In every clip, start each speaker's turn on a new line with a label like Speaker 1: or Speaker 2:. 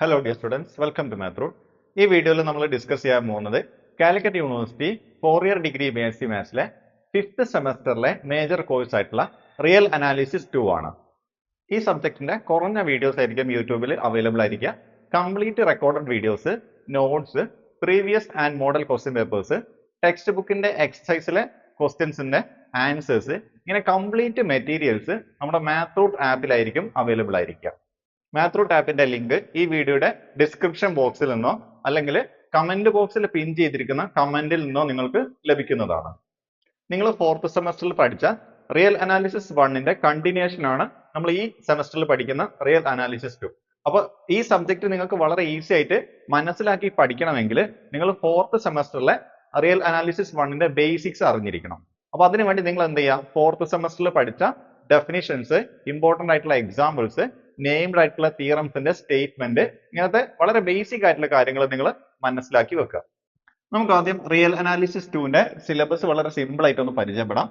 Speaker 1: Hello dear students, welcome to Mathroot. ഈ വീഡിയോയിൽ നമ്മൾ ഡിസ്കസ് ചെയ്യാൻ പോകുന്നത് Calicut university 4-year degree BSc മാത്സിലെ 5th സെമസ്റ്ററിലെ മേജർ കോഴ്സ് ആയിട്ടുള്ള റിയൽ അനാലിസിസ് 2 ആണ്. ഈ സബ്ജക്റ്റിന്റെ കുറഞ്ഞ വീഡിയോസ് ആയിരിക്കും യൂട്യൂബിൽ അവൈലബിൾ ആയിരിക്കുക. Complete recorded videos, notes, previous and model question papers, text ബുക്കിന്റെ എക്സസൈസിലെ ക്വസ്റ്റ്യൻസിന്റെ ആൻസേഴ്സ്, ഇങ്ങനെ കംപ്ലീറ്റ് മെറ്റീരിയൽസ് നമ്മുടെ മാത്റൂട്ട് ആപ്പിലായിരിക്കും അവൈലബിൾ ആയിരിക്കുക. മാത്റൂട്ട് ആപ്പിന്റെ ലിങ്ക് ഈ വീഡിയോയുടെ ഡിസ്ക്രിപ്ഷൻ ബോക്സിൽ നിന്നോ അല്ലെങ്കിൽ കമന്റ് ബോക്സിൽ പിൻ ചെയ്തിരിക്കുന്ന കമന്റിൽ നിന്നോ നിങ്ങൾക്ക് ലഭിക്കുന്നതാണ്. നിങ്ങൾ 4th സെമസ്റ്ററിൽ പഠിച്ച റിയൽ അനാലിസിസ് 1ന്റെ കണ്ടിന്യൂഷൻ ആണ് നമ്മൾ ഈ സെമസ്റ്ററിൽ പഠിക്കുന്ന റിയൽ അനാലിസിസ് 2. അപ്പോൾ ഈ സബ്ജക്ട് നിങ്ങൾക്ക് വളരെ ഈസി ആയിട്ട് മനസ്സിലാക്കി പഠിക്കണമെങ്കിൽ നിങ്ങൾ 4th സെമസ്റ്ററിലെ റിയൽ അനാലിസിസ് 1ന്റെ ബേസിക്സ് അറിഞ്ഞിരിക്കണം. അപ്പോൾ അതിനുവേണ്ടി നിങ്ങൾ എന്ത് ചെയ്യുക, 4th സെമസ്റ്ററിൽ പഠിച്ച ഡെഫിനിഷൻസ്, ഇമ്പോർട്ടന്റ് ആയിട്ടുള്ള എക്സാമ്പിൾസ്, നെയിംഡ് ആയിട്ടുള്ള തിയറംസിന്റെ സ്റ്റേറ്റ്മെന്റ്, ഇങ്ങനത്തെ വളരെ ബേസിക് ആയിട്ടുള്ള കാര്യങ്ങൾ നിങ്ങൾ മനസ്സിലാക്കി വെക്കുക. നമുക്ക് ആദ്യം റിയൽ അനാലിസിസ് 2ന്റെ സിലബസ് വളരെ സിമ്പിൾ ആയിട്ട് ഒന്ന് പരിചയപ്പെടാം.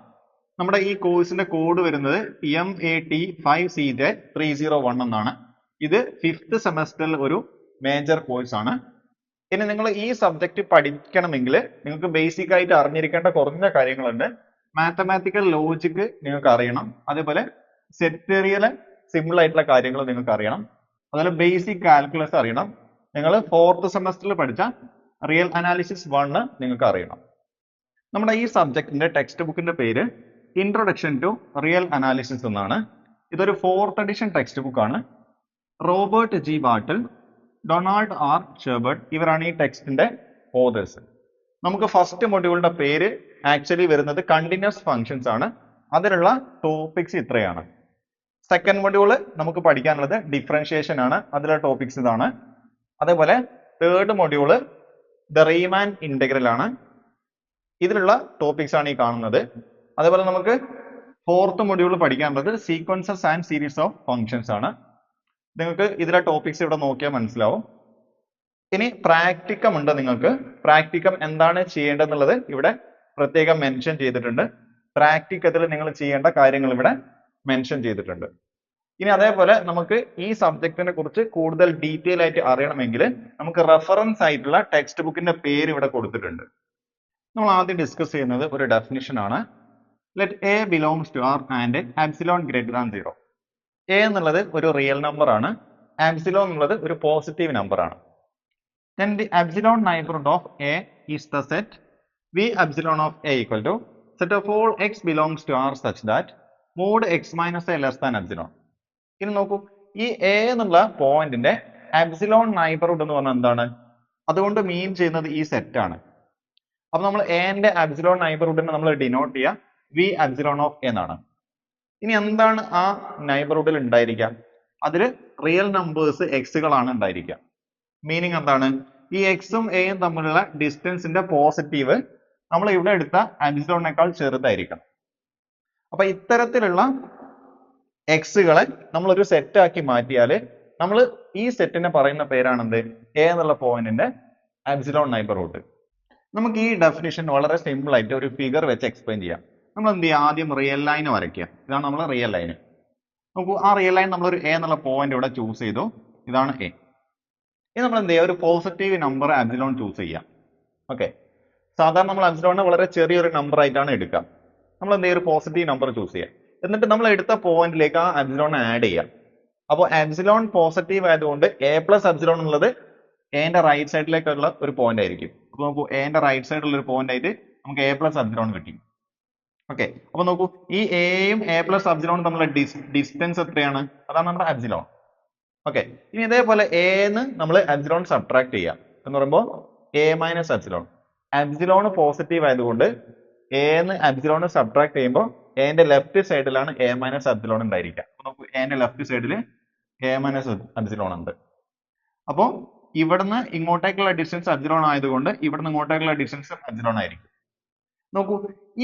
Speaker 1: നമ്മുടെ ഈ കോഴ്സിന്റെ കോഡ് വരുന്നത് MAT5CJ301 എന്നാണ്. ഇത് 5th സെമസ്റ്ററിൽ ഒരു മേജർ കോഴ്സ് ആണ്. ഇനി നിങ്ങൾ ഈ സബ്ജക്ട് പഠിക്കണമെങ്കിൽ നിങ്ങൾക്ക് ബേസിക് ആയിട്ട് അറിഞ്ഞിരിക്കേണ്ട കുറഞ്ഞ കാര്യങ്ങളുണ്ട്. മാത്തമാറ്റിക്കൽ ലോജിക് നിങ്ങൾക്ക് അറിയണം, അതേപോലെ സെറ്റ് തിയറിയിലെ സിമ്പിൾ ആയിട്ടുള്ള കാര്യങ്ങൾ നിങ്ങൾക്ക് അറിയണം, അതുപോലെ ബേസിക് കാൽക്കുലസ് അറിയണം. നിങ്ങൾ 4th സെമസ്റ്ററിൽ പഠിച്ച റിയൽ അനാലിസിസ് 1 നിങ്ങൾക്ക് അറിയണം. നമ്മുടെ ഈ സബ്ജക്റ്റിന്റെ ടെക്സ്റ്റ് ബുക്കിന്റെ പേര് ഇൻട്രൊഡക്ഷൻ ടു റിയൽ അനാലിസിസ് എന്നാണ്. ഇതൊരു 4th എഡിഷൻ ടെക്സ്റ്റ് ബുക്കാണ്. റോബർട്ട് ജി ബാട്ടിൽ, ഡൊണാൾഡ് ആർ ഷെർബർട്ട്, ഇവരാണ് ഈ ടെക്സ്റ്റിന്റെ ഓതേഴ്സ്. നമുക്ക് ഫസ്റ്റ് മൊഡ്യൂളിന്റെ പേര് ആക്ച്വലി വരുന്നത് കണ്ടിന്യൂസ് ഫങ്ഷൻസ് ആണ്. അതിലുള്ള ടോപ്പിക്സ് ഇത്രയാണ്. സെക്കൻഡ് മൊഡ്യൂള് നമുക്ക് പഠിക്കാനുള്ളത് ഡിഫറൻഷിയേഷൻ ആണ്. അതിലെ ടോപ്പിക്സ് ഇതാണ്. അതേപോലെ തേർഡ് മൊഡ്യൂള് ദ റീമാൻ ഇന്റഗ്രൽ ആണ്. ഇതിലുള്ള ടോപ്പിക്സ് ആണ് ഈ കാണുന്നത്. അതേപോലെ നമുക്ക് 4th മൊഡ്യൂൾ പഠിക്കാനുള്ളത് sequences and series of functions ആണ്. നിങ്ങൾക്ക് ഇതിലെ ടോപ്പിക്സ് ഇവിടെ നോക്കിയാൽ മനസ്സിലാവും. ഇനി പ്രാക്ടിക്കം ഉണ്ട്. നിങ്ങൾക്ക് പ്രാക്ടിക്കം എന്താണ് ചെയ്യേണ്ടതെന്നുള്ളത് ഇവിടെ പ്രത്യേകം മെൻഷൻ ചെയ്തിട്ടുണ്ട്. പ്രാക്ടിക്കത്തിൽ നിങ്ങൾ ചെയ്യേണ്ട കാര്യങ്ങൾ ഇവിടെ മെൻഷൻ ചെയ്തിട്ടുണ്ട്. ഇനി അതേപോലെ നമുക്ക് ഈ സബ്ജക്റ്റിനെ കുറിച്ച് കൂടുതൽ ഡീറ്റെയിൽ ആയിട്ട് അറിയണമെങ്കിൽ നമുക്ക് റെഫറൻസ് ആയിട്ടുള്ള ടെക്സ്റ്റ് ബുക്കിന്റെ പേര് ഇവിടെ കൊടുത്തിട്ടുണ്ട്. നമ്മൾ ആദ്യം ഡിസ്കസ് ചെയ്യുന്നത് ഒരു ഡെഫിനിഷൻ ആണ്. Let A belongs to R and epsilon greater than 0. A എന്നുള്ളത് ഒരു റിയൽ നമ്പർ ആണ്. ആപ്സിലോൺ എന്നുള്ളത് ഒരു പോസിറ്റീവ് നമ്പർ ആണ്. Then the epsilon neighborhood of A is the set V epsilon of A equal to set of all x belongs to R such that mod x minus a less than epsilon. ഇനി നോക്കൂ, ഈ A എന്നുള്ള പോയിന്റിന്റെ epsilon neighbourhood എന്ന് പറഞ്ഞാൽ എന്താണ്? അതുകൊണ്ട് മീൻ ചെയ്യുന്നത് ഈ സെറ്റ് ആണ്. അപ്പൊ നമ്മൾ എന്റെ എപ്സിലോൺ നൈബർഹുഡിനെ നമ്മൾ ഡിനോട്ട് ചെയ്യുക V epsilon of A എന്നാണ്. ഇനി എന്താണ് ആ നൈബർഹുഡിൽ ഉണ്ടായിരിക്കുക? അതിൽ റിയൽ നമ്പേഴ്സ് എക്സുകളാണ് ഉണ്ടായിരിക്കുക. മീനിങ് എന്താണ്? ഈ എക്സും എയും തമ്മിലുള്ള ഡിസ്റ്റൻസിന്റെ പോസിറ്റീവ് നമ്മൾ ഇവിടെ എടുത്ത എപ്സിലോണിനേക്കാൾ ചെറുതായിരിക്കണം. അപ്പൊ ഇത്തരത്തിലുള്ള എക്സുകളെ നമ്മൾ ഒരു സെറ്റ് ആക്കി മാറ്റിയാൽ നമ്മൾ ഈ സെറ്റിനെ പറയുന്ന പേരാണെന്ത്? എ എന്നുള്ള പോയിന്റിന്റെ എപ്സിലോൺ നൈബർഹുഡ്. നമുക്ക് ഈ ഡെഫിനിഷൻ വളരെ സിമ്പിൾ ആയിട്ട് ഒരു ഫിഗർ വെച്ച് എക്സ്പ്ലെയിൻ ചെയ്യാം. നമ്മൾ എന്ത് ചെയ്യുക? ആദ്യം റിയൽ ലൈൻ വരയ്ക്കുക. ഇതാണ് നമ്മൾ റിയൽ ലൈൻ. നോക്കൂ, ആ റിയൽ ലൈൻ നമ്മൾ ഒരു എ എന്നുള്ള പോയിന്റ് ഇവിടെ ചൂസ് ചെയ്തു. ഇതാണ് എ. ഇനി നമ്മൾ എന്ത് ചെയ്യുക? ഒരു പോസിറ്റീവ് നമ്പർ എപ്സിലോൺ ചൂസ് ചെയ്യാം. ഓക്കെ, സാധാരണ നമ്മൾ എപ്സിലോണിനെ വളരെ ചെറിയൊരു നമ്പർ ആയിട്ടാണ് എടുക്കുക. നമ്മൾ എന്ത് ചെയ്യുക? ഒരു പോസിറ്റീവ് നമ്പർ ചൂസ് ചെയ്യാം. എന്നിട്ട് നമ്മൾ എടുത്ത പോയിന്റിലേക്ക് ആ എപ്സിലോൺ ആഡ് ചെയ്യാം. അപ്പോൾ എപ്സിലോൺ പോസിറ്റീവ് ആയതുകൊണ്ട് എ പ്ലസ് എപ്സിലോൺ എന്നുള്ളത് എന്റെ റൈറ്റ് സൈഡിലേക്കുള്ള ഒരു പോയിന്റ് ആയിരിക്കും. അപ്പൊ നോക്കൂ, എന്റെ റൈറ്റ് സൈഡിലുള്ള ഒരു പോയിന്റ് ആയിട്ട് നമുക്ക് എ പ്ലസ് എപ്സിലോൺ കിട്ടി. ഓക്കെ, അപ്പൊ നോക്കൂ, ഈ എയും എ പ്ലസ് എപ്സിലോണും തമ്മിലുള്ള ഡിസ്റ്റൻസ് എത്രയാണ്? അതാണ് നമ്മുടെ എപ്സിലോൺ. ഓക്കെ, ഇനി ഇതേപോലെ എന്ന് നമ്മൾ എപ്സിലോൺ സബ്ട്രാക്ട് ചെയ്യാം എന്ന് പറയുമ്പോൾ A minus epsilon. Epsilon positive ആയതുകൊണ്ട് എന്ന് എപ്സിലോൺ സബ്ട്രാക്ട് ചെയ്യുമ്പോൾ എന്റെ ലെഫ്റ്റ് സൈഡിലാണ് എ മൈനസ് എപ്സിലോൺ ഉണ്ടായിരിക്കുക. നമുക്ക് എന്റെ ലെഫ്റ്റ് സൈഡിൽ എ മൈനസ് എപ്സിലോൺ ഉണ്ട്. അപ്പോൾ ഇവിടുന്ന് ഇങ്ങോട്ടേക്കുള്ള ഡിസ്റ്റൻസ് എപ്സിലോൺ ആയതുകൊണ്ട് ഇവിടുന്ന് ഇങ്ങോട്ടേക്കുള്ള ഡിസ്റ്റൻസ് എപ്സിലോൺ ആയിരിക്കും. നോക്കൂ,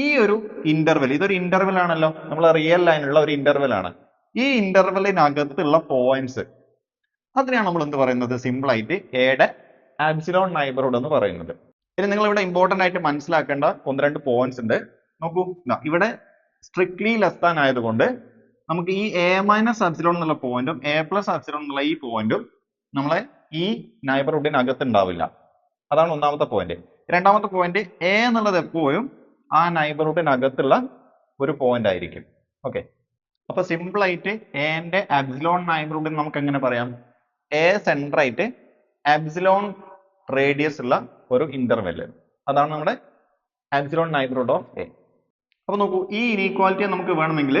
Speaker 1: ഈ ഒരു ഇന്റർവെൽ, ഇതൊരു ഇന്റർവെൽ ആണല്ലോ, നമ്മൾ റിയൽ ലൈനുള്ള ഒരു ഇന്റർവെൽ ആണ്. ഈ ഇന്റർവെലിനകത്തുള്ള പോയിന്റ്സ്, അതിനെയാണ് നമ്മൾ എന്ത് പറയുന്നത്? സിമ്പിൾ ആയിട്ട് എയുടെ ആപ്സിലോൺ നൈബർഹുഡ് എന്ന് പറയുന്നത്. ഇനി നിങ്ങൾ ഇവിടെ ഇമ്പോർട്ടന്റ് ആയിട്ട് മനസ്സിലാക്കേണ്ട 1-2 പോയിന്റ്സ് ഉണ്ട്. നോക്കൂ, ഇവിടെ സ്ട്രിക്ട്ലി ലെസ് ദാൻ ആയതുകൊണ്ട് നമുക്ക് ഈ എ മൈനസ് എപ്സിലോൺ എന്നുള്ള പോയിന്റും എ പ്ലസ് എപ്സിലോൺ എന്നുള്ള ഈ പോയിന്റും നമ്മളെ ഈ നൈബർഹുഡിനകത്ത് ഉണ്ടാവില്ല. അതാണ് ഒന്നാമത്തെ പോയിന്റ്. രണ്ടാമത്തെ പോയിന്റ് എ എന്നുള്ളത് എപ്പോഴും ആ നൈബർഹുഡിനകത്തുള്ള ഒരു പോയിന്റ് ആയിരിക്കും. ഓക്കെ, അപ്പൊ സിമ്പിൾ ആയിട്ട് എന്റെ ആബ്സിലോൺ നൈബർഹുഡ് നമുക്ക് എങ്ങനെ പറയാം? എ സെന്റർ ആയിട്ട് ആബ്സിലോൺ റേഡിയസ് ഉള്ള ഒരു ഇന്റർവെൽ, അതാണ് നമ്മുടെ ആബ്സിലോൺ നൈബർഹുഡ് ഓഫ് എ. അപ്പൊ നോക്കൂ, ഈ ഇനീക്വാലിറ്റി നമുക്ക് വേണമെങ്കിൽ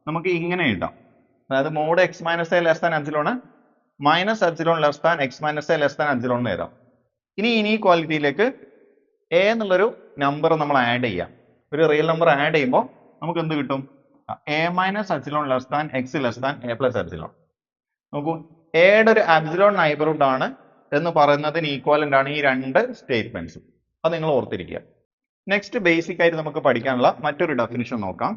Speaker 1: നമുക്ക് ഇങ്ങനെ എഴുതാം. അതായത് mod X minus A less than epsilon minus epsilon less than X minus A less than epsilon എന്ന് എഴുതാം. ഇനി ഇനീക്വാലിറ്റിയിലേക്ക് എ എന്നുള്ളൊരു നമ്പർ നമ്മൾ ആഡ് ചെയ്യാം. ഒരു റിയൽ നമ്പർ ആഡ് ചെയ്യുമ്പോൾ നമുക്ക് എന്ത് കിട്ടും? A minus epsilon less than X less than A plus epsilon. നോക്കൂ, എയുടെ ഒരു ആബ്സിലോൺ നൈബർഹുഡ് ആണ് എന്ന് പറയുന്നതിന് ഈക്വലന്റ് ആണ് ഈ രണ്ട് സ്റ്റേറ്റ്മെന്റ്സും. അത് നിങ്ങൾ ഓർത്തിരിക്കുക. നെക്സ്റ്റ് ബേസിക് ആയിട്ട് നമുക്ക് പഠിക്കാനുള്ള മറ്റൊരു ഡെഫിനിഷൻ നോക്കാം.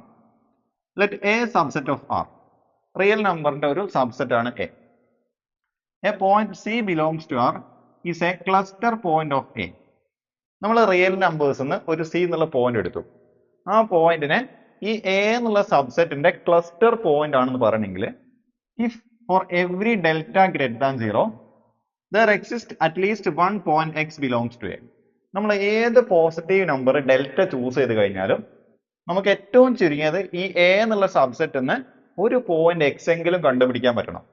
Speaker 1: Let A subset of R, real നമ്പറിന്റെ ഒരു സബ്സെറ്റ് ആണ് A. A point C belongs to R is a cluster point of A. നമ്മൾ റിയൽ നമ്പേഴ്സ് ഒരു സി എന്നുള്ള പോയിന്റ് എടുത്തു. ആ പോയിന്റിനെ ഈ എ എന്നുള്ള സബ്സെറ്റിന്റെ ക്ലസ്റ്റർ പോയിന്റ് ആണെന്ന് പറയണമെങ്കിൽ if for every delta greater than 0 there exists at least one point x belongs to a. നമ്മൾ ഏത് പോസിറ്റീവ് നമ്പർ ഡെൽറ്റ ചൂസ് ചെയ്ത് കഴിഞ്ഞാലും നമുക്ക് ഏറ്റവും ചുരുങ്ങിയത് ഈ എ എന്നുള്ള സബ്സെറ്റിന് ഒരു പോയിന്റ് എക്സ് എങ്കിലും കണ്ടുപിടിക്കാൻ പറ്റണം.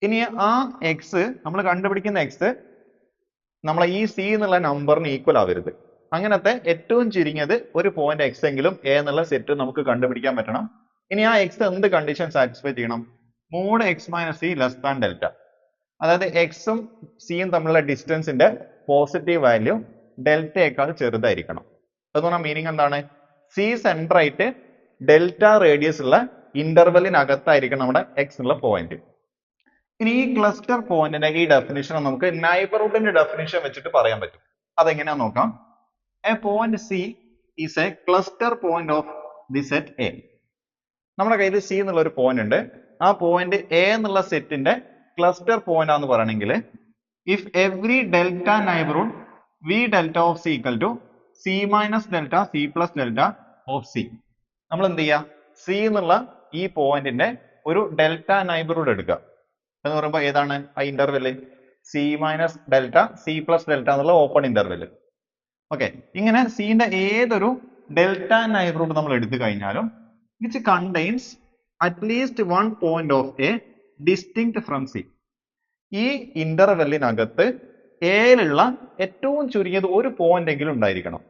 Speaker 1: ഇനി ആ എക്സ് നമ്മൾ കണ്ടുപിടിക്കുന്ന എക്സ് നമ്മളെ ഈ സി എന്നുള്ള നമ്പറിന് ഈക്വൽ ആവരുത്. അങ്ങനത്തെ ഏറ്റവും ചുരുങ്ങിയത് ഒരു പോയിന്റ് എക്സ് എങ്കിലും എ എന്നുള്ള സെറ്റ് നമുക്ക് കണ്ടുപിടിക്കാൻ പറ്റണം. ഇനി ആ എക്സ് എന്ത് കണ്ടീഷൻ സാറ്റിസ്ഫൈ ചെയ്യണം? Mod X minus C less than delta. അതായത് എക്സും സിയും തമ്മിലുള്ള ഡിസ്റ്റൻസിന്റെ പോസിറ്റീവ് വാല്യൂ ഡെൽറ്റയേക്കാൾ ചെറുതായിരിക്കണം. എന്ന് പറഞ്ഞാൽ മീനിങ് എന്താണ്? സി സെന്റർ ആയിട്ട് ഡെൽറ്റ റേഡിയസ് ഉള്ള ഇന്റർവെല്ലിനകത്തായിരിക്കണം നമ്മുടെ എക്സ് എന്നുള്ള പോയിന്റ്. ഇനി ഈ ക്ലസ്റ്റർ പോയിന്റിന്റെ ഈ ഡെഫിനിഷൻ നമുക്ക് നൈബർഹുഡിന്റെ ഡെഫിനിഷൻ വെച്ചിട്ട് പറയാൻ പറ്റും. അതെങ്ങനെയാ നോക്കാം. A point C is a cluster point of the set A. നമ്മുടെ കയ്യിൽ സി എന്നുള്ള ഒരു പോയിന്റ് ഉണ്ട്. ആ പോയിന്റ് എ എന്നുള്ള സെറ്റിന്റെ ക്ലസ്റ്റർ പോയിന്റ് ആണെന്ന് പറയണമെങ്കിൽ if every delta neighbourhood V delta of C equal to C minus delta C plus delta of C. നമ്മൾ എന്ത് ചെയ്യുക? സി എന്നുള്ള ഈ പോയിന്റിന്റെ ഒരു ഡെൽറ്റ നൈബർഹുഡ് എടുക്കുക. എന്ന് പറയുമ്പോൾ ഏതാണ് ആ interval? C minus delta C plus delta എന്നുള്ള ഓപ്പൺ ഇന്റർവെല്. ഓക്കെ, ഇങ്ങനെ സിന്റെ ഏതൊരു ഡെൽറ്റ നൈബർഹുഡ് നമ്മൾ എടുത്തു കഴിഞ്ഞാലും which contains at least one point of A distinct from C. ഈ ഇന്റർവെല്ലിനകത്ത് എയിലുള്ള ഏറ്റവും ചുരുങ്ങിയത് ഒരു പോയിന്റ് എങ്കിലും ഉണ്ടായിരിക്കണം.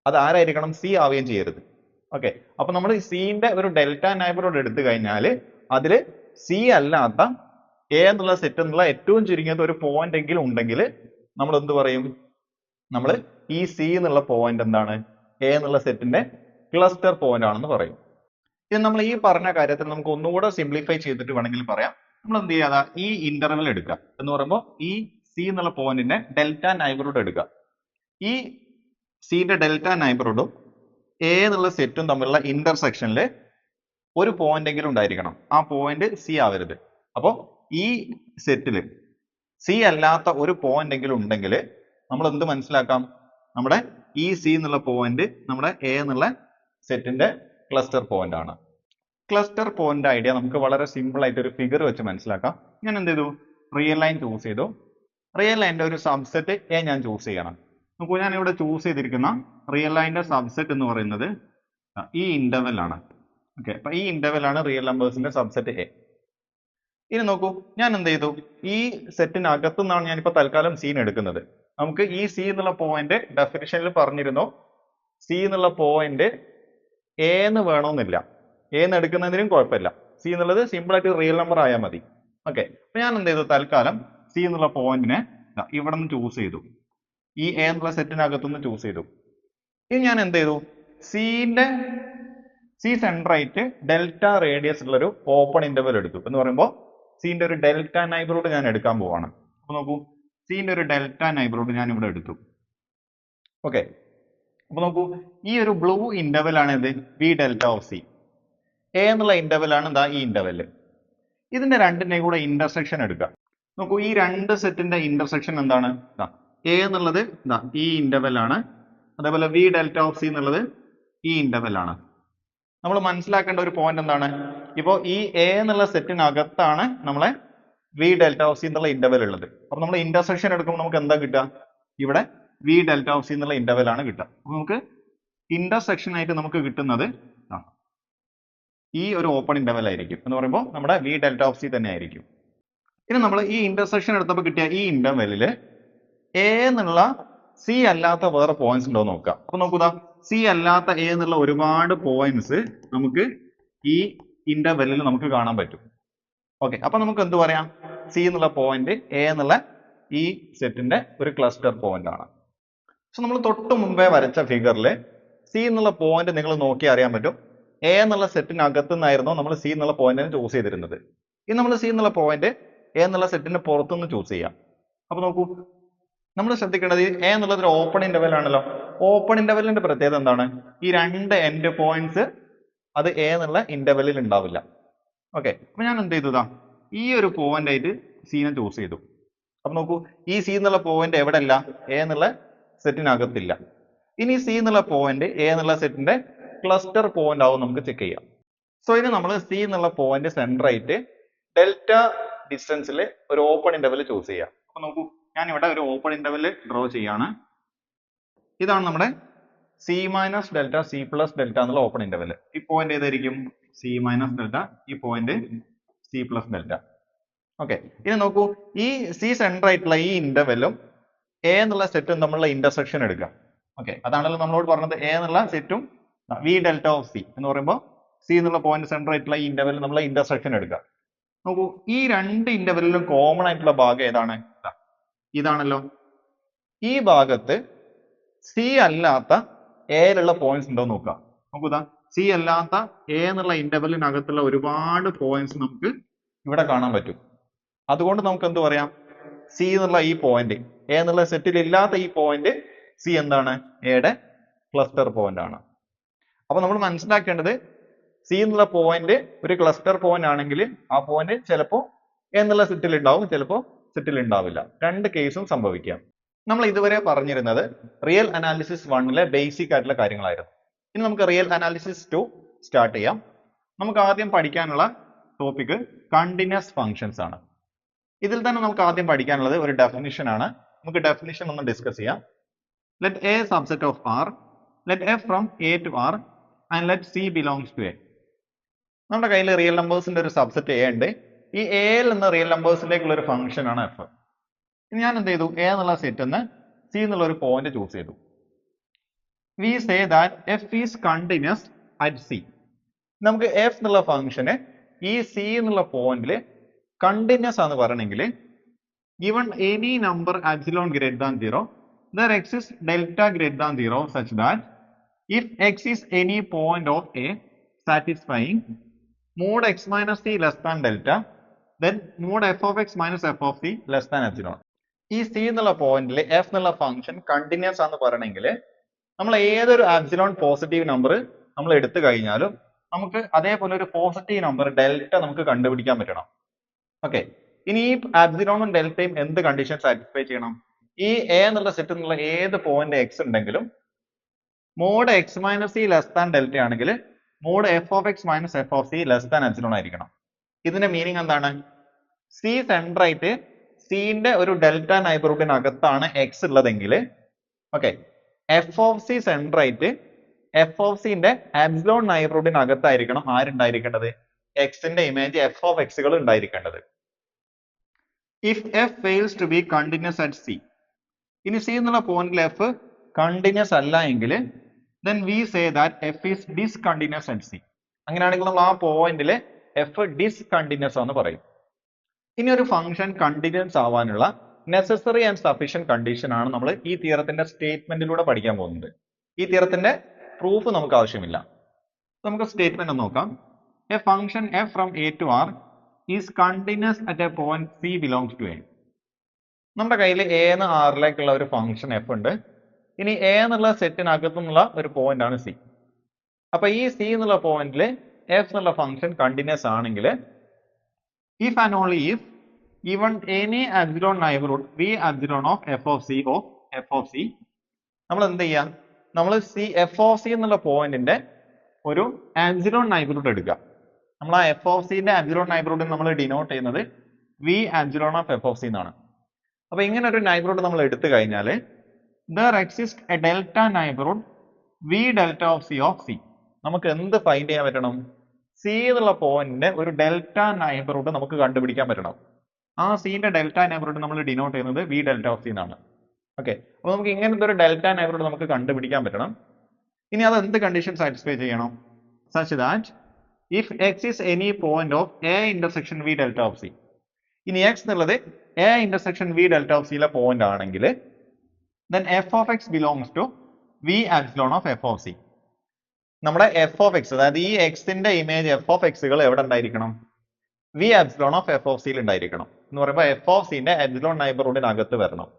Speaker 1: അത് ആരായിരിക്കണം? സി ആവുകയും ചെയ്യരുത്. ഓക്കെ, അപ്പൊ നമ്മൾ സിന്റെ ഒരു ഡെൽറ്റ നൈബർഹുഡ് എടുത്തു കഴിഞ്ഞാൽ അതിൽ സി അല്ലാത്ത എ എന്നുള്ള സെറ്റ് എന്നുള്ള ഏറ്റവും ചുരുങ്ങിയത് ഒരു പോയിന്റ് എങ്കിലും ഉണ്ടെങ്കിൽ നമ്മൾ എന്ത് പറയും? നമ്മൾ ഈ സി എന്നുള്ള പോയിന്റ് എന്താണ്? എ എന്നുള്ള സെറ്റിന്റെ ക്ലസ്റ്റർ പോയിന്റ് ആണെന്ന് പറയും. ഇത് നമ്മൾ ഈ പറഞ്ഞ കാര്യത്തിൽ നമുക്ക് ഒന്നുകൂടെ സിംപ്ലിഫൈ ചെയ്തിട്ട് വേണമെങ്കിൽ പറയാം. നമ്മൾ എന്ത് ചെയ്യാതെ ഈ ഇന്റർവെൽ എടുക്കുക. എന്ന് പറയുമ്പോൾ ഈ സി എന്നുള്ള പോയിന്റിന്റെ ഡെൽറ്റ നൈബർഹുഡ് എടുക്കുക. ഈ സിന്റെ ഡെൽറ്റ നൈബർഹുഡും എ എന്നുള്ള സെറ്റും തമ്മിലുള്ള ഇന്റർസെക്ഷനിൽ ഒരു പോയിന്റ് എങ്കിലും ഉണ്ടായിരിക്കണം. ആ പോയിന്റ് സി ആവരുത്. അപ്പോ ഈ സെറ്റിൽ സി അല്ലാത്ത ഒരു പോയിന്റ് എങ്കിലും ഉണ്ടെങ്കിൽ നമ്മൾ എന്ത് മനസ്സിലാക്കാം? നമ്മുടെ ഈ സി എന്നുള്ള പോയിന്റ് നമ്മുടെ എ എന്നുള്ള സെറ്റിന്റെ ക്ലസ്റ്റർ പോയിന്റ് ആണ്. ക്ലസ്റ്റർ പോയിന്റ് ഐഡിയ നമുക്ക് വളരെ സിമ്പിൾ ആയിട്ട് ഒരു ഫിഗർ വെച്ച് മനസ്സിലാക്കാം. ഞാൻ എന്ത് ചെയ്തു? റിയൽ ലൈൻ ചൂസ് ചെയ്തു. റിയൽ ലൈനിന്റെ ഒരു സബ്സെറ്റ് എ ഞാൻ ചൂസ് ചെയ്യണം. നോക്കൂ, ഞാൻ ഇവിടെ ചൂസ് ചെയ്തിരിക്കുന്ന റിയൽ ലൈനിന്റെ സബ്സെറ്റ് എന്ന് പറയുന്നത് ഈ ഇന്റർവെൽ ആണ്. ഓക്കെ, അപ്പൊ ഈ ഇന്റർവെൽ ആണ് റിയൽ നമ്പേഴ്സിന്റെ സബ്സെറ്റ് എ. ഇനി നോക്കൂ, ഞാൻ എന്ത് ചെയ്തു? ഈ സെറ്റിനകത്തു നിന്നാണ് ഞാനിപ്പോ തൽക്കാലം സീൻ എടുക്കുന്നത്. നമുക്ക് ഈ സി എന്നുള്ള പോയിന്റ് ഡെഫിനിഷനിൽ പറഞ്ഞിരുന്നു, സി എന്നുള്ള പോയിന്റ് എ എന്ന് വേണമെന്നില്ല. എ എന്ന് എടുക്കുന്നതിനും കുഴപ്പമില്ല. സി എന്നുള്ളത് സിമ്പിൾ ആയിട്ട് റിയൽ നമ്പർ ആയാൽ മതി. ഓക്കെ, അപ്പൊ ഞാൻ എന്ത് ചെയ്തു? തൽക്കാലം സി എന്നുള്ള പോയിന്റിനെ ഇവിടെ നിന്ന് ചൂസ് ചെയ്തു. ഈ എ എന്നുള്ള സെറ്റിനകത്തുനിന്ന് ചൂസ് ചെയ്തു. ഇനി ഞാൻ എന്ത് ചെയ്തു? സി സെന്റർ ആയിട്ട് ഡെൽറ്റ റേഡിയസ് ഉള്ള ഒരു ഓപ്പൺ ഇന്റർവെൽ എടുത്തു. എന്ന് പറയുമ്പോൾ സിന്റെ ഒരു ഡെൽറ്റ നൈബർഹുഡ് ഞാൻ എടുക്കാൻ പോവാണ്. അപ്പൊ നോക്കൂ, സിന്റെ ഒരു ഡെൽറ്റ നൈബർഹുഡ് ഞാൻ ഇവിടെ എടുത്തു. ഓക്കെ, അപ്പൊ നോക്കൂ, ഈ ഒരു ബ്ലൂ ഇന്റർവെൽ ആണ് ഇത് V delta of C. A എന്നുള്ള ഇന്റർവെൽ ആണ് എന്താ ഈ ഇന്റർവെല്. ഇതിന്റെ രണ്ടിന്റെയും കൂടെ ഇന്റർസെക്ഷൻ എടുക്കുക. നോക്കൂ, ഈ രണ്ട് സെറ്റിന്റെ ഇന്റർസെക്ഷൻ എന്താണ്? എ എന്നുള്ളത് ഈ ഇന്റർവെൽ ആണ്. അതേപോലെ വി ഡെൽറ്റ ഓഫ് സി എന്നുള്ളത് ഈ ഇന്റർവെൽ ആണ്. നമ്മൾ മനസ്സിലാക്കേണ്ട ഒരു പോയിന്റ് എന്താണ്? ഇപ്പോ ഈ എ എന്നുള്ള സെറ്റിനകത്താണ് നമ്മളെ വി ഡെൽറ്റ ഓഫ് സി എന്നുള്ള ഇന്റർവെൽ ഉള്ളത്. അപ്പൊ നമ്മൾ ഇന്റർസെക്ഷൻ എടുക്കുമ്പോൾ നമുക്ക് എന്താ കിട്ടുക? ഇവിടെ വി ഡെൽറ്റ ഓഫ് സി എന്നുള്ള ഇന്റർവെൽ ആണ് കിട്ടുക. അപ്പൊ നമുക്ക് ഇന്റർസെക്ഷൻ ആയിട്ട് നമുക്ക് കിട്ടുന്നത് ഈ ഒരു ഓപ്പൺ ഇന്റർവെൽ ആയിരിക്കും എന്ന് പറയുമ്പോൾ നമ്മുടെ വി ഡെൽറ്റ ഓഫ് സി തന്നെ ആയിരിക്കും. ഇനി നമ്മൾ ഈ ഇന്റർസെക്ഷൻ എടുത്തപ്പോൾ കിട്ടിയ ഈ ഇന്റർവെല്ലില് എ എന്നുള്ള സി അല്ലാത്ത വേറെ പോയിന്റ്സ് ഉണ്ടോ നോക്കാം. അപ്പൊ നോക്കുക, സി അല്ലാത്ത എ എന്നുള്ള ഒരുപാട് പോയിന്റ്സ് നമുക്ക് ഈ ഇന്റർവെല്ലിൽ നമുക്ക് കാണാൻ പറ്റും. ഓക്കെ, അപ്പൊ നമുക്ക് എന്ത് പറയാം? സി എന്നുള്ള പോയിന്റ് എ എന്നുള്ള ഈ സെറ്റിന്റെ ഒരു ക്ലസ്റ്റർ പോയിന്റ് ആണ്. സോ നമ്മൾ തൊട്ട് മുമ്പേ വരച്ച ഫിഗറിൽ സി എന്നുള്ള പോയിന്റ് നിങ്ങൾ നോക്കി അറിയാൻ പറ്റും എ എന്നുള്ള സെറ്റിനകത്തു നിന്നായിരുന്നു നമ്മൾ സി എന്നുള്ള പോയിന്റിനെ ചൂസ് ചെയ്തിരുന്നത്. ഇനി നമ്മൾ സി എന്നുള്ള പോയിന്റ് എ എന്നുള്ള സെറ്റിന്റെ പുറത്തുനിന്ന് ചൂസ് ചെയ്യാം. അപ്പൊ നോക്കൂ, നമ്മൾ ശ്രദ്ധിക്കേണ്ടത് എ എന്നുള്ളത് ഒരു ഓപ്പൺ ഇന്റർവെൽ ആണല്ലോ. ഓപ്പൺ ഇന്റർവെല്ലിന്റെ പ്രത്യേകത എന്താണ്? ഈ രണ്ട് എൻഡ് പോയിന്റ്സ് അത് എ എന്നുള്ള ഇന്റർവെല്ലിൽ ഉണ്ടാവില്ല. ഓക്കെ, അപ്പൊ ഞാൻ എന്ത് ചെയ്തതാ, ഈ ഒരു പോയിന്റ് ആയിട്ട് സീനെ ചൂസ് ചെയ്തു. അപ്പൊ നോക്കൂ, ഈ സി എന്നുള്ള പോയിന്റ് എവിടെ അല്ല? എ എന്നുള്ള സെറ്റിനകത്തില്ല. ഇനി സി എന്നുള്ള പോയിന്റ് എ എന്നുള്ള സെറ്റിന്റെ ക്ലസ്റ്റർ പോയിന്റ് ആവും നമുക്ക് ചെക്ക് ചെയ്യാം. സോ ഇനി നമ്മൾ സി എന്നുള്ള പോയിന്റ് സെന്റർ ആയിട്ട് ഡെൽറ്റ ഡിസ്റ്റൻസിൽ ഒരു ഓപ്പൺ ഇന്റർവെൽ ചൂസ് ചെയ്യാം. അപ്പൊ നോക്കൂ, ഞാൻ ഇവിടെ ഒരു ഓപ്പൺ ഇന്റർവെൽ ഡ്രോ ചെയ്യാണ്. ഇതാണ് നമ്മുടെ C minus delta C plus delta എന്നുള്ള ഓപ്പൺ ഇന്റർവെൽ. ഈ പോയിന്റ് ഏതായിരിക്കും? സി മൈനസ് ഡെൽറ്റ, ഈ point C plus delta. Okay, ഇനി നോക്കൂ, ഈ സി സെന്റർ ആയിട്ടുള്ള ഈ ഇന്റർവെല്ലും എ എന്നുള്ള സെറ്റും തമ്മിലുള്ള ഇന്റർസെക്ഷൻ എടുക്കാം. ഓക്കെ, അതാണല്ലോ നമ്മളോട് പറഞ്ഞത് എ എന്നുള്ള സെറ്റും വി ഡെൽറ്റ ഓഫ് സി എന്ന് പറയുമ്പോൾ സി എന്നുള്ള പോയിന്റ് സെന്റർ ആയിട്ടുള്ള ഈ ഇന്റർവെൽ നമ്മൾ ഇന്റർസെക്ഷൻ എടുക്കുക. നോക്കൂ, ഈ രണ്ട് ഇന്റർവെല്ലിലും കോമൺ ആയിട്ടുള്ള ഭാഗം ഏതാണ്? ഇതാണല്ലോ. ഈ ഭാഗത്ത് സി അല്ലാത്ത എയിലുള്ള പോയിന്റ്സ് ഉണ്ടോ നോക്കാം. നോക്കുക, സി അല്ലാത്ത എ എന്നുള്ള ഇന്റർവെല്ലിനകത്തുള്ള ഒരുപാട് പോയിന്റ്സ് നമുക്ക് ഇവിടെ കാണാൻ പറ്റും. അതുകൊണ്ട് നമുക്ക് എന്ത് പറയാം? സി എന്നുള്ള ഈ പോയിന്റ്, എ എന്നുള്ള സെറ്റിൽ ഇല്ലാത്ത ഈ പോയിന്റ് സി എന്താണ്? എയുടെ ക്ലസ്റ്റർ പോയിന്റ് ആണ്. അപ്പൊ നമ്മൾ മനസ്സിലാക്കേണ്ടത് സി എന്നുള്ള പോയിന്റ് ഒരു ക്ലസ്റ്റർ പോയിന്റ് ആണെങ്കിൽ ആ പോയിന്റ് ചിലപ്പോൾ എ എന്നുള്ള സെറ്റിൽ ഉണ്ടാവും, ചിലപ്പോൾ സെറ്റിൽ ഉണ്ടാവില്ല. രണ്ട് കേസും സംഭവിക്കാം. നമ്മൾ ഇതുവരെ പറഞ്ഞിരുന്നത് റിയൽ അനാലിസിസ് 1ലെ ബേസിക് ആയിട്ടുള്ള കാര്യങ്ങളായിരുന്നു. ഇനി നമുക്ക് റിയൽ അനാലിസിസ് 2 സ്റ്റാർട്ട് ചെയ്യാം. നമുക്ക് ആദ്യം പഠിക്കാനുള്ള ടോപ്പിക് കണ്ടിന്യൂസ് ഫങ്ഷൻസ് ആണ്. ഇതിൽ തന്നെ നമുക്ക് ആദ്യം പഠിക്കാനുള്ളത് ഒരു ഡെഫിനിഷൻ ആണ്. നമുക്ക് ഡെഫിനിഷൻ ഒന്ന് ഡിസ്കസ് ചെയ്യാം. Let A subset of R, let F from A to R and let C belongs to A. നമ്മുടെ കയ്യിൽ റിയൽ നമ്പേഴ്സിന്റെ ഒരു സബ്സെറ്റ് എ ഉണ്ട്. ഈ എയിൽ നിന്ന് റിയൽ നമ്പേഴ്സിലേക്കുള്ള ഒരു ഫംഗ്ഷൻ ആണ് എഫ്. ഞാൻ എന്ത് ചെയ്തു? എ എന്നുള്ള സെറ്റ് നിന്ന് സി എന്നുള്ള ഒരു പോയിന്റ് ചൂസ് ചെയ്തു. We say that F is continuous at C. നമുക്ക് എഫ് എന്നുള്ള ഫംഗ്ഷന് ഈ സി എന്നുള്ള പോയിന്റിൽ കണ്ടിന്യൂസ് ആണെന്ന് പറയണമെങ്കിൽ given any number epsilon greater than 0, there exists delta greater than 0 such that if x is any point of A satisfying mod x minus c less than delta, then mod f of x minus f of c less than epsilon. ഈ C എന്നുള്ള പോയിന്റിൽ F എന്നുള്ള function continuous ആണെന്ന് പറയണമെങ്കിൽ നമ്മൾ ഏതൊരു epsilon positive number നമ്മൾ എടുത്തു കഴിഞ്ഞാലും നമുക്ക് അതേപോലെ ഒരു പോസിറ്റീവ് നമ്പർ ഡെൽറ്റ നമുക്ക് കണ്ടുപിടിക്കാൻ പറ്റണം. ഓക്കെ, ഇനി ഈ ആപ്സിലോണും ഡെൽറ്റയും എന്ത് കണ്ടീഷൻ സാറ്റിസ്ഫൈ ചെയ്യണം? ഈ എ എന്നുള്ള സെറ്റിൽ നിന്നുള്ള ഏത് പോയിന്റ് എക്സ് ഉണ്ടെങ്കിലും mod X minus C less than delta ആണെങ്കിൽ mod F of X minus F of C less than epsilon ആയിരിക്കണം. ഇതിന്റെ മീനിങ് എന്താണ്? സി സെന്റർ ആയിട്ട് സിന്റെ ഒരു ഡെൽറ്റ നൈബർഹുഡിനകത്താണ് എക്സ് ഉള്ളതെങ്കിൽ okay, F of C centre ആയിട്ട് എഫ് ഓഫ് സിന്റെ എപ്സിലോൺ നൈബർഹുഡിനകത്തായിരിക്കണം ആരുണ്ടായിരിക്കേണ്ടത്? എക്സിന്റെ ഇമേജ് എഫ് ഓഫ് എക്സുകൾ ഉണ്ടായിരിക്കേണ്ടത്. If F fails to be continuous at C, ഇനി സി എന്നുള്ള പോയിന്റിൽ എഫ് കണ്ടിന്യൂസ് അല്ല എങ്കിൽ then we say that f is discontinuous at c. അങ്ങനെയാണെങ്കിൽ നമ്മൾ ആ പോയിന്റിൽ എഫ് ഡിസ്കണ്ടിന്യൂസ് ആണെന്ന് പറയും. ഇനി ഒരു ഫംഗ്ഷൻ കണ്ടിന്യൂസ് ആവാനുള്ള നെസസറി ആൻഡ് സഫീഷ്യന്റ് കണ്ടീഷൻ ആണ് നമ്മൾ ഈ തിയറത്തിന്റെ സ്റ്റേറ്റ്മെന്റിലൂടെ പഠിക്കാൻ പോകുന്നത്. ഈ തിയറത്തിന്റെ പ്രൂഫ് നമുക്ക് ആവശ്യമില്ല. നമുക്ക് സ്റ്റേറ്റ്മെന്റ് നോക്കാം. A function f from a to r is continuous at a point c belongs to a. നമ്മുടെ കയ്യിൽ a എന്ന് r ഒരു ഫംഗ്ഷൻ f ഉണ്ട്. ഇനി a എന്നുള്ള സെറ്റിനകത്തു നിന്നുള്ള ഒരു പോയിന്റ് ആണ് c. അപ്പൊ ഈ c എന്നുള്ള പോയിന്റിൽ f എന്നുള്ള ഫംഗ്ഷൻ കണ്ടിന്യൂസ് ആണെങ്കിൽ if and only if given any epsilon neighborhood v epsilon of f of c, നമ്മൾ എന്ത് ചെയ്യാം? നമ്മൾ f of c എന്നുള്ള പോയിന്റിന്റെ ഒരു epsilon neighborhood എടുക്കുക. നമ്മൾ ആ f of c ന്റെ epsilon neighborhood നമ്മൾ ഡിനോട്ട് ചെയ്യുന്നത് V epsilon of F of C എന്നാണ്. അപ്പൊ ഇങ്ങനെ ഒരു നൈബർഹുഡ് നമ്മൾ എടുത്തു കഴിഞ്ഞാൽ there exist a delta neighbourhood V delta of C of C. നമുക്ക് എന്ത് ഫൈൻഡ് ചെയ്യാൻ പറ്റണം? സി എന്നുള്ള പോയിന്റിന്റെ ഒരു ഡെൽറ്റ നൈബർഹുഡ് നമുക്ക് കണ്ടുപിടിക്കാൻ പറ്റണം. ആ സിന്റെ ഡെൽറ്റ നൈബർഹുഡ് നമ്മൾ ഡിനോട്ട് ചെയ്യുന്നത് വി ഡെൽറ്റ ഓഫ് സി എന്നാണ്. ഓക്കെ, അപ്പൊ നമുക്ക് ഇങ്ങനത്തെ ഒരു ഡെൽറ്റ നൈബർഹുഡ് നമുക്ക് കണ്ടുപിടിക്കാൻ പറ്റണം. ഇനി അത് എന്ത് കണ്ടീഷൻ സാറ്റിസ്ഫൈ ചെയ്യണം? Such that if X is any point of A intersection V delta of C. ഇനി എക്സ് എന്നുള്ളത് A intersection V delta of സിയിലെ പോയിന്റ് ആണെങ്കിൽ then f of x belongs to v epsilon of f of c. നമ്മുടെ f of x, അതായത് ഈ എക്സിന്റെ image f of xകൾ എവിടെ ഉണ്ടായിരിക്കണം? v epsilon of f of c ഉണ്ടായിരിക്കണം. എന്ന് പറയുമ്പോൾ f of c ന്റെ എപ്സിലോൺ നൈബർഹുഡിനകത്ത് വരണം.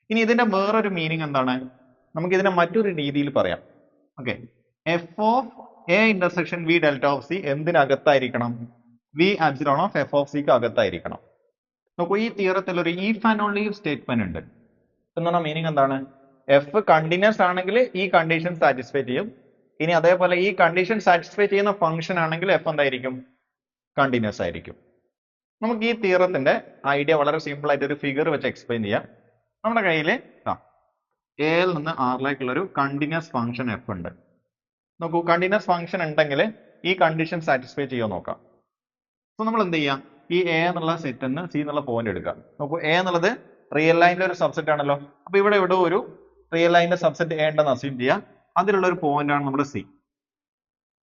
Speaker 1: ഇനി ഇതിന്റെ വേറൊരു മീനിങ് എന്താണ്? നമുക്ക് ഇതിനെ മറ്റൊരു രീതിയിൽ പറയാം. Okay, f of a intersection v delta of c എന്തിനകത്തായിരിക്കണം? v epsilon of f of c ക്ക് അകത്തായിരിക്കണം. നോക്കൂ, ഈ തിയറത്തിൽ ഒരു if and only സ്റ്റേറ്റ്മെന്റ് ഉണ്ട്. എന്നുള്ള മീനിങ് എന്താണ്? എഫ് കണ്ടിന്യൂസ് ആണെങ്കിൽ ഈ കണ്ടീഷൻ സാറ്റിസ്ഫൈ ചെയ്യും. ഇനി അതേപോലെ ഈ കണ്ടീഷൻ സാറ്റിസ്ഫൈ ചെയ്യുന്ന ഫംഗ്ഷൻ ആണെങ്കിൽ എഫ് എന്തായിരിക്കും? കണ്ടിന്യൂസ് ആയിരിക്കും. നമുക്ക് ഈ തിയറത്തിന്റെ ഐഡിയ വളരെ സിമ്പിൾ ആയിട്ട് ഒരു ഫിഗർ വെച്ച് എക്സ്പ്ലെയിൻ ചെയ്യാം. നമ്മുടെ കയ്യിൽ എയിൽ നിന്ന് ആറിലേക്കുള്ള ഒരു കണ്ടിന്യൂസ് ഫംഗ്ഷൻ എഫ് ഉണ്ട്. നോക്കൂ, കണ്ടിന്യൂസ് ഫംഗ്ഷൻ ഉണ്ടെങ്കിൽ ഈ കണ്ടീഷൻ സാറ്റിസ്ഫൈ ചെയ്യുമോ നോക്കാം. സോ നമ്മൾ എന്ത് ചെയ്യാം? ഈ എ എന്നുള്ള സെറ്റ് നിന്ന് സി എന്നുള്ള പോയിന്റ് എടുക്കാം. നോക്കൂ, എ എന്നുള്ളത് റിയൽ ലൈനിന്റെ ഒരു സബ്സെറ്റ് ആണല്ലോ. അപ്പൊ ഇവിടെ ഒരു റിയൽ ലൈനിന്റെ സബ്സെറ്റ് എ ഉണ്ടെന്ന് അസ്യൂം ചെയ്യാം. അതിലുള്ള ഒരു പോയിന്റ് ആണ് നമ്മുടെ സി.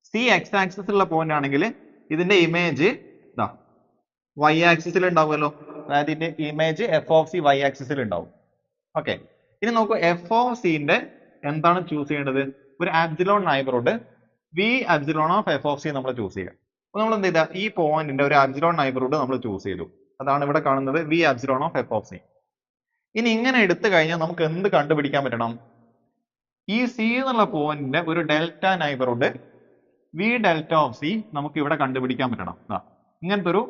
Speaker 1: സി എക്സ് ആക്സിസിലുള്ള പോയിന്റ് ആണെങ്കിൽ ഇതിന്റെ ഇമേജ് വൈ ആക്സിസിൽ ഉണ്ടാവുമല്ലോ. അതായത് ഇതിന്റെ image F of C Y ആക്സിസിൽ ഉണ്ടാവും. ഓക്കെ, ഇനി നോക്കൂ, എഫ് ഓഫ് സിന്റെ എന്താണ് ചൂസ് ചെയ്യേണ്ടത്? ഒരു epsilon neighbourhood V epsilon of F of C നമ്മൾ ചൂസ് ചെയ്യാം. അപ്പൊ നമ്മൾ എന്ത് ചെയ്താ? ഈ പോയിന്റിന്റെ ഒരു ആപ്സിലോൺ നൈബർഹുഡ് നമ്മൾ ചൂസ് ചെയ്തു. അതാണ് ഇവിടെ കാണുന്നത് V epsilon of F of C. ഇനി ഇങ്ങനെ എടുത്തു കഴിഞ്ഞാൽ നമുക്ക് എന്ത് കണ്ടുപിടിക്കാൻ പറ്റണം? ഈ സി എന്നുള്ള പോയിന്റിന്റെ ഒരു delta neighbourhood V delta of C നമുക്ക് ഇവിടെ കണ്ടുപിടിക്കാൻ പറ്റണം. ഇങ്ങനത്തെ ഒരു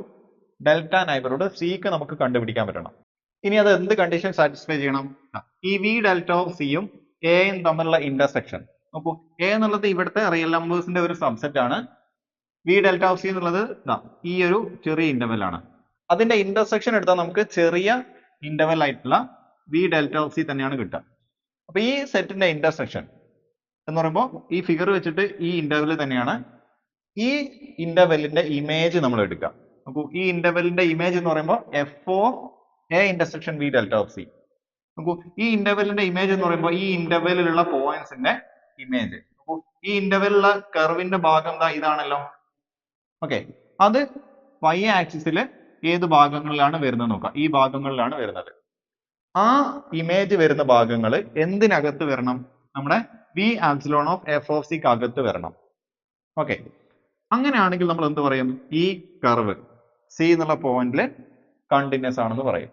Speaker 1: ഡെൽറ്റ നൈബർഹുഡ് സിക്ക് നമുക്ക് കണ്ടുപിടിക്കാൻ പറ്റണം. ഇനി അത് എന്ത് കണ്ടീഷൻ സാറ്റിസ്ഫൈ ചെയ്യണം? ഈ വി ഡെൽറ്റ ഓഫ് സിയും എയും തമ്മിലുള്ള ഇന്റർസെക്ഷൻ. നോക്കൂ, എ എന്നുള്ളത് ഇവിടുത്തെ റിയൽ നമ്പേഴ്സിന്റെ ഒരു സബ്സെറ്റ് ആണ്. വി ഡെൽറ്റ ഓഫ് സി എന്നുള്ളത് ഈ ഒരു ചെറിയ ഇന്റർവെൽ ആണ്. അതിന്റെ ഇന്റർസെക്ഷൻ എടുത്താൽ നമുക്ക് ചെറിയ ഇന്റർവെൽ ആയിട്ടുള്ള വി ഡെൽറ്റ ഓഫ് സി തന്നെയാണ് കിട്ടുക. അപ്പൊ ഈ സെറ്റിന്റെ ഇന്റർസെക്ഷൻ എന്ന് പറയുമ്പോൾ ഈ ഫിഗർ വെച്ചിട്ട് ഈ ഇന്റർവെൽ തന്നെയാണ്. ഈ ഇന്റർവെല്ലിന്റെ ഇമേജ് നമ്മൾ എടുക്കുക. നോക്കൂ, ഈ ഇന്റർവെല്ലിന്റെ ഇമേജ് എന്ന് പറയുമ്പോൾ F of A intersection V delta of C. നോക്കൂ, ഈ ഇന്റർവെല്ലിന്റെ ഇമേജ് എന്ന് പറയുമ്പോൾ ഈ ഇന്റർവെല്ലിലുള്ള പോയിന്റ്സിന്റെ ഇമേജ്. നോക്കൂ, ഈ ഇന്റർവെല്ലിലുള്ള കർവിന്റെ ഭാഗം ഇതാണല്ലോ. ഓക്കെ, അത് വൈ ആക്സിസിൽ ഏത് ഭാഗങ്ങളിലാണ് വരുന്നത് നോക്കാം. ഈ ഭാഗങ്ങളിലാണ് വരുന്നത്. ആ ഇമേജ് വരുന്ന ഭാഗങ്ങൾ എന്തിനകത്ത് വരണം? നമ്മുടെ V epsilon of F of സിക്ക് അകത്ത് വരണം. ഓക്കെ, അങ്ങനെയാണെങ്കിൽ നമ്മൾ എന്ത് പറയും? ഈ കർവ് സി എന്നുള്ള പോയിന്റിൽ കണ്ടിന്യൂസ് ആണെന്ന് പറയും.